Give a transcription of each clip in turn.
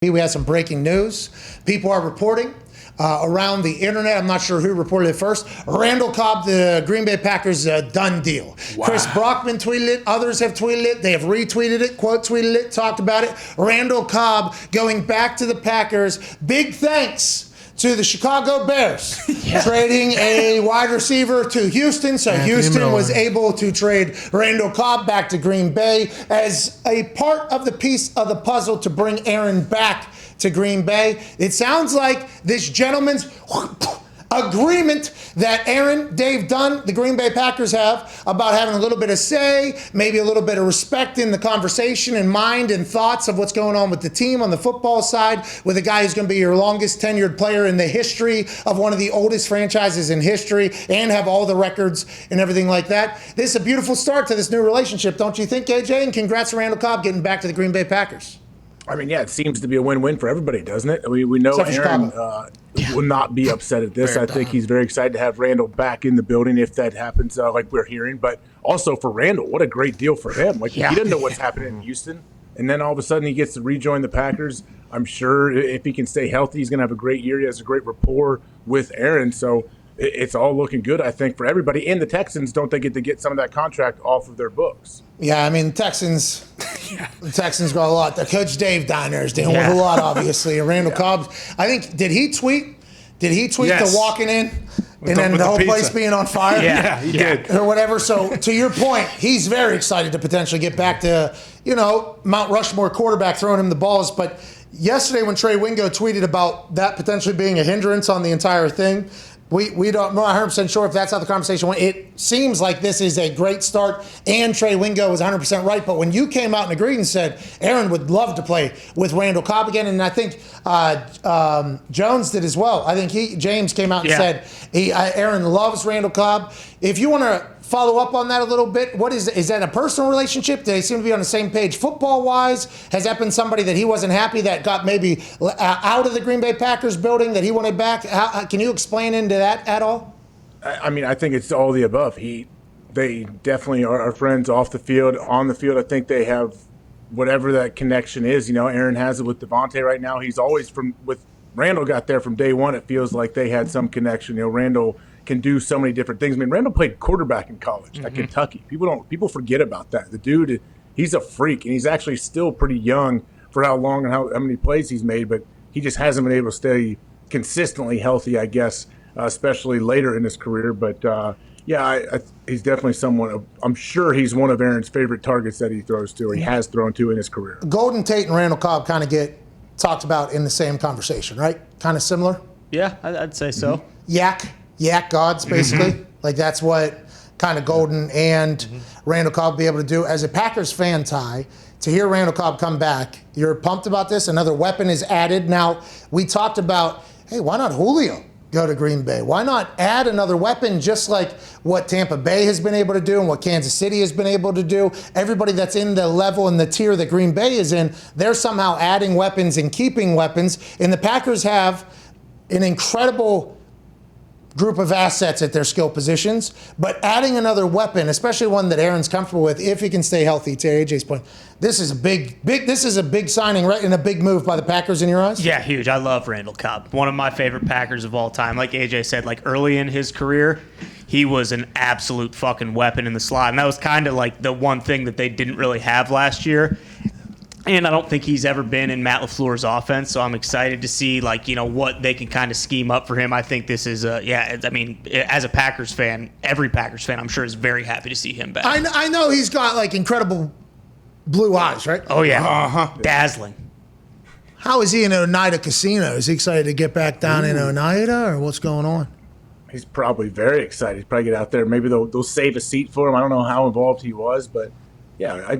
We had some breaking news. People are reporting around the internet. I'm not sure who reported it first. Randall Cobb, the Green Bay Packers, done deal. Wow. Chris Brockman tweeted it. Others have tweeted it. They have retweeted it, quote tweeted it, talked about it. Randall Cobb going back to the Packers. Big thanks to the Chicago Bears, trading a wide receiver to Houston. So Houston was able to trade Randall Cobb back to Green Bay as a part of the piece of the puzzle to bring Aaron back to Green Bay. It sounds like this gentleman's agreement that Aaron, Dave Dunn, the Green Bay Packers have about having a little bit of say, maybe a little bit of respect in the conversation and mind and thoughts of what's going on with the team on the football side with a guy who's going to be your longest tenured player in the history of one of the oldest franchises in history and have all the records and everything like that. This is a beautiful start to this new relationship, don't you think, AJ? And congrats to Randall Cobb getting back to the Green Bay Packers. I mean, yeah, it seems to be a win-win for everybody, doesn't it? We know Aaron will not be upset at this. I think he's very excited to have Randall back in the building if that happens, like we're hearing. But also for Randall, what a great deal for him. Like, he doesn't know what's happening in Houston, and then all of a sudden he gets to rejoin the Packers. I'm sure if he can stay healthy, he's going to have a great year. He has a great rapport with Aaron, so it's all looking good, I think, for everybody. And the Texans, don't they get some of that contract off of their books? Yeah, I mean, the Texans got a lot. The Coach Dave Diner is dealing with a lot, obviously. And Randall Cobb, I think, did he tweet the walking in and then the whole place being on fire? Yeah, he did. Or whatever. So to your point, he's very excited to potentially get back to, Mount Rushmore quarterback throwing him the balls. But yesterday when Trey Wingo tweeted about that potentially being a hindrance on the entire thing, we don't know 100% sure if that's how the conversation went. It seems like this is a great start, and Trey Wingo was 100% right. But when you came out and agreed and said Aaron would love to play with Randall Cobb again, and I think Jones did as well. I think James came out and said Aaron loves Randall Cobb. If you want to follow up on that a little bit, is that a personal relationship? Do they seem to be on the same page football-wise? Has that been somebody that he wasn't happy that got maybe out of the Green Bay Packers building that he wanted back? Can you explain into that at all? I mean, I think it's all the above. They definitely are friends off the field. On the field, I think they have whatever that connection is. Aaron has it with Devontae right now. He's always with Randall got there from day one. It feels like they had some connection. Randall can do so many different things. I mean, Randall played quarterback in college at Kentucky. People forget about that. The dude, he's a freak, and he's actually still pretty young for how long and how many plays he's made, but he just hasn't been able to stay consistently healthy, I guess, especially later in his career. But, he's definitely someone. I'm sure he's one of Aaron's favorite targets that he throws to or he has thrown to in his career. Golden Tate and Randall Cobb kind of get talked about in the same conversation, right? Kind of similar? Yeah, I'd say so. Yak gods, basically. Like, that's what kind of Golden and Randall Cobb be able to do. As a Packers fan, Ty, to hear Randall Cobb come back, you're pumped about this? Another weapon is added. Now, we talked about, hey, why not Julio go to Green Bay? Why not add another weapon just like what Tampa Bay has been able to do and what Kansas City has been able to do? Everybody that's in the level and the tier that Green Bay is in, they're somehow adding weapons and keeping weapons. And the Packers have an incredible group of assets at their skill positions, but adding another weapon, especially one that Aaron's comfortable with, if he can stay healthy, to AJ's point, this is a big signing, right, and a big move by the Packers in your eyes? Yeah, huge. I love Randall Cobb. One of my favorite Packers of all time. Like AJ said, like early in his career, he was an absolute fucking weapon in the slot, and that was kind of like the one thing that they didn't really have last year. And I don't think he's ever been in Matt LaFleur's offense, so I'm excited to see what they can kind of scheme up for him. I think this is as a Packers fan, every Packers fan I'm sure is very happy to see him back. I know he's got incredible blue eyes, right? Oh yeah, dazzling. How is he in Oneida Casino? Is he excited to get back down in Oneida, or what's going on? He's probably very excited. He's probably get out there. Maybe they'll save a seat for him. I don't know how involved he was, but yeah,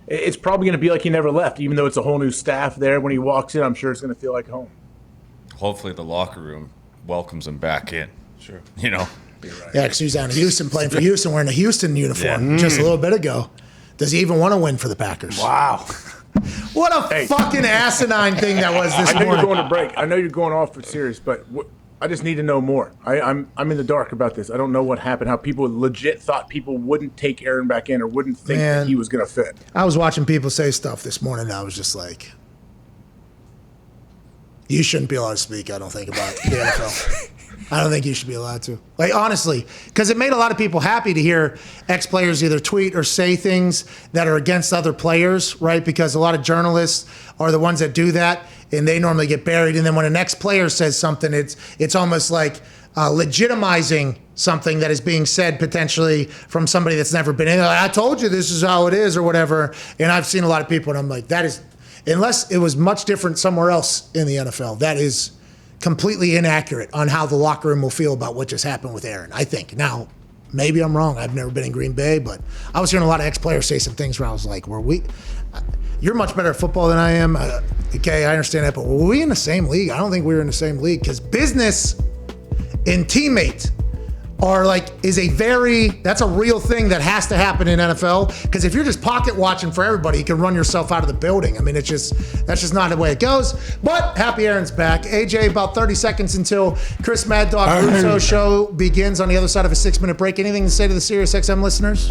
it's probably going to be like he never left, even though it's a whole new staff there. When he walks in, I'm sure it's going to feel like home. Hopefully the locker room welcomes him back in. Sure. You're right. Yeah, because he was down in Houston playing for Houston, wearing a Houston uniform just a little bit ago. Does he even want to win for the Packers? Wow. What a fucking asinine thing that was this morning. I know you're going to break. I know you're going off for serious, but I just need to know more. I'm in the dark about this. I don't know what happened, how people legit thought people wouldn't take Aaron back in or wouldn't think that he was going to fit. I was watching people say stuff this morning. I was just like, You shouldn't be allowed to speak, I don't think, about the NFL. I don't think you should be allowed to. Like, honestly, because it made a lot of people happy to hear ex-players either tweet or say things that are against other players, right? Because a lot of journalists are the ones that do that, and they normally get buried. And then when an ex-player says something, it's almost like legitimizing something that is being said potentially from somebody that's never been in. Like, I told you this is how it is or whatever. And I've seen a lot of people, and I'm like, that is, unless it was much different somewhere else in the NFL, that is completely inaccurate on how the locker room will feel about what just happened with Aaron, I think. Now, maybe I'm wrong. I've never been in Green Bay, but I was hearing a lot of ex-players say some things where I was like, you're much better at football than I am. Okay, I understand that, but were we in the same league? I don't think we were in the same league, because business and teammate that's a real thing that has to happen in NFL, because if you're just pocket watching for everybody, you can run yourself out of the building. I mean, that's just not the way it goes. But happy Aaron's back. AJ, about 30 seconds until Chris Mad Dog Russo show begins on the other side of a 6-minute break. Anything to say to the SiriusXM listeners?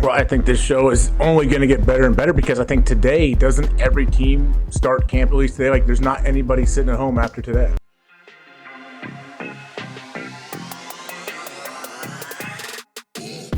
Well, I think this show is only going to get better and better, because I think today, doesn't every team start camp at least today? Like, there's not anybody sitting at home after today.